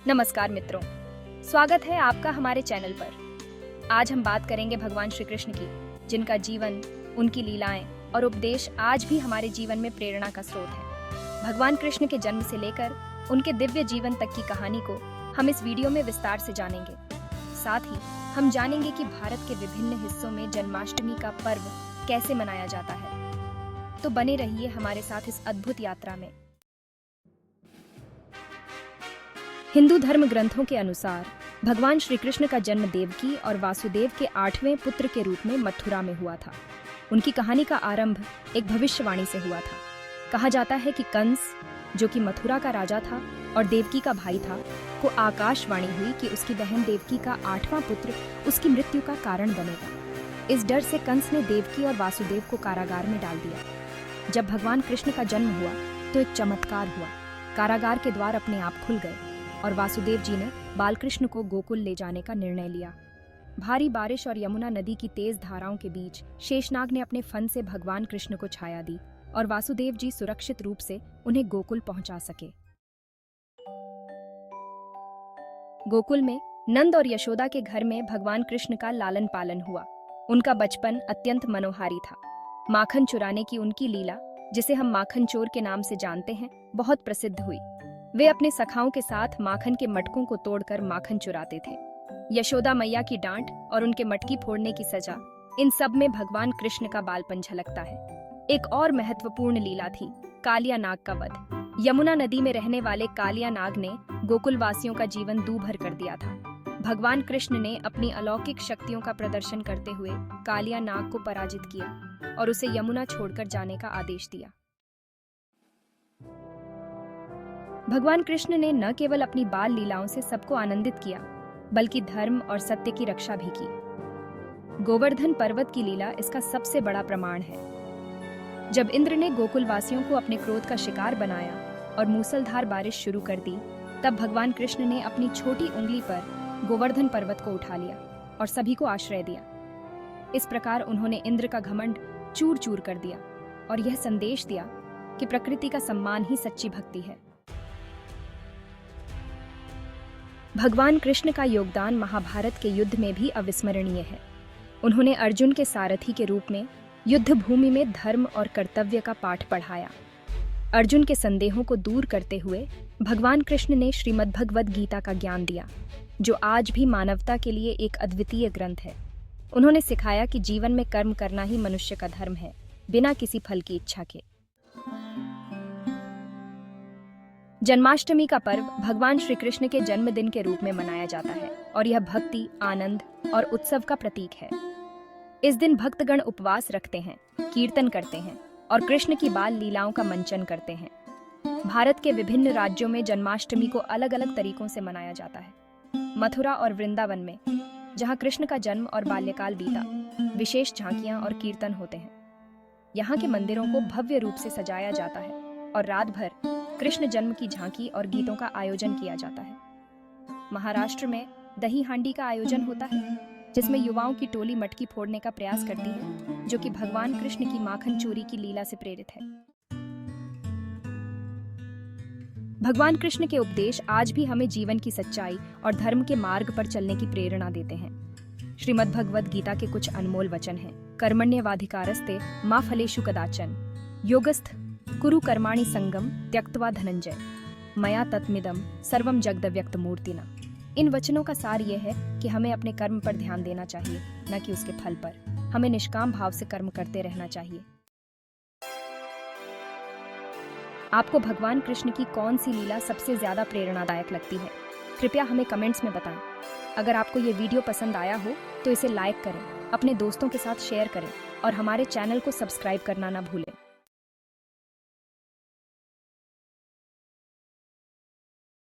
नमस्कार मित्रों, स्वागत है आपका हमारे चैनल पर। आज हम बात करेंगे भगवान श्री कृष्ण की, जिनका जीवन, उनकी लीलाएं और उपदेश आज भी हमारे जीवन में प्रेरणा का स्रोत है। भगवान कृष्ण के जन्म से लेकर उनके दिव्य जीवन तक की कहानी को हम इस वीडियो में विस्तार से जानेंगे। साथ ही हम जानेंगे कि भारत के विभिन्न हिस्सों में जन्माष्टमी का पर्व कैसे मनाया जाता है। तो बने रहिए हमारे साथ इस अद्भुत यात्रा में। हिंदू धर्म ग्रंथों के अनुसार भगवान श्री कृष्ण का जन्म देवकी और वासुदेव के 8वें पुत्र के रूप में मथुरा में हुआ था। उनकी कहानी का आरंभ एक भविष्यवाणी से हुआ था। कहा जाता है कि कंस, जो कि मथुरा का राजा था और देवकी का भाई था, को आकाशवाणी हुई कि उसकी बहन देवकी का 8वां पुत्र उसकी मृत्यु का कारण बनेगा। इस डर से कंस ने देवकी और वासुदेव को कारागार में डाल दिया। जब भगवान कृष्ण का जन्म हुआ तो एक चमत्कार हुआ। कारागार के द्वार अपने आप खुल गए और वासुदेव जी ने बालकृष्ण को गोकुल ले जाने का निर्णय लिया। भारी बारिश और यमुना नदी की तेज धाराओं के बीच शेषनाग ने अपने फन से भगवान कृष्ण को छाया दी और वासुदेव जी सुरक्षित रूप से उन्हें गोकुल पहुंचा सके। गोकुल में नंद और यशोदा के घर में भगवान कृष्ण का लालन पालन हुआ। उनका बचपन अत्यंत मनोहारी था। माखन चुराने की उनकी लीला, जिसे हम माखन चोर के नाम से जानते हैं, बहुत प्रसिद्ध हुई। वे अपने सखाओं के साथ माखन के मटकों को तोड़कर माखन चुराते थे। यशोदा मैया की डांट और उनके मटकी फोड़ने की सजा, इन सब में भगवान कृष्ण का बालपन झलकता है। एक और महत्वपूर्ण लीला थी कालिया नाग का वध। यमुना नदी में रहने वाले कालिया नाग ने गोकुल वासियों का जीवन दूभर कर दिया था। भगवान कृष्ण ने अपनी अलौकिक शक्तियों का प्रदर्शन करते हुए कालिया नाग को पराजित किया और उसे यमुना छोड़कर जाने का आदेश दिया। भगवान कृष्ण ने न केवल अपनी बाल लीलाओं से सबको आनंदित किया, बल्कि धर्म और सत्य की रक्षा भी की। गोवर्धन पर्वत की लीला इसका सबसे बड़ा प्रमाण है। जब इंद्र ने गोकुल वासियों को अपने क्रोध का शिकार बनाया और मूसलधार बारिश शुरू कर दी, तब भगवान कृष्ण ने अपनी छोटी उंगली पर गोवर्धन पर्वत को उठा लिया और सभी को आश्रय दिया। इस प्रकार उन्होंने इंद्र का घमंड चूर चूर कर दिया और यह संदेश दिया कि प्रकृति का सम्मान ही सच्ची भक्ति है। भगवान कृष्ण का योगदान महाभारत के युद्ध में भी अविस्मरणीय है। उन्होंने अर्जुन के सारथी के रूप में युद्ध भूमि में धर्म और कर्तव्य का पाठ पढ़ाया। अर्जुन के संदेहों को दूर करते हुए भगवान कृष्ण ने श्रीमद्भगवद गीता का ज्ञान दिया, जो आज भी मानवता के लिए एक अद्वितीय ग्रंथ है। उन्होंने सिखाया कि जीवन में कर्म करना ही मनुष्य का धर्म है, बिना किसी फल की इच्छा के। जन्माष्टमी का पर्व भगवान श्री कृष्ण के जन्मदिन के रूप में मनाया जाता है और यह भक्ति, आनंद और उत्सव का प्रतीक है। इस दिन भक्तगण उपवास रखते हैं, कीर्तन करते हैं और कृष्ण की बाल लीलाओं का मंचन करते हैं। भारत के विभिन्न राज्यों में जन्माष्टमी को अलग अलग तरीकों से मनाया जाता है। मथुरा और वृंदावन में, जहाँ कृष्ण का जन्म और बाल्यकाल बीता, विशेष झांकियां और कीर्तन होते हैं। यहाँ के मंदिरों को भव्य रूप से सजाया जाता है और रात भर कृष्ण जन्म की झांकी और गीतों का आयोजन किया जाता है। महाराष्ट्र में दही हांडी का आयोजन होता है, जिसमें युवाओं की टोली मटकी फोड़ने का प्रयास करती है, जो कि भगवान कृष्ण की माखन चोरी की लीला से प्रेरित है। भगवान कृष्ण के उपदेश आज भी हमें जीवन की सच्चाई और धर्म के मार्ग पर चलने की प्रेरणा देते हैं। श्रीमद्भगवद गीता के कुछ अनमोल वचन हैं। कर्मण्येवाधिकारस्ते मा फलेषु कदाचन, योगस्थ कुरु कर्माणि संगम त्यक्त्वा धनंजय, मया तत्मिदं सर्वम जगद मूर्तिना। इन वचनों का सार यह है कि हमें अपने कर्म पर ध्यान देना चाहिए, न कि उसके फल पर। हमें निष्काम भाव से कर्म करते रहना चाहिए। आपको भगवान कृष्ण की कौन सी लीला सबसे ज्यादा प्रेरणादायक लगती है? कृपया हमें कमेंट्स में बताएं। अगर आपको ये वीडियो पसंद आया हो तो इसे लाइक करें, अपने दोस्तों के साथ शेयर करें और हमारे चैनल को सब्सक्राइब करना ना भूलें।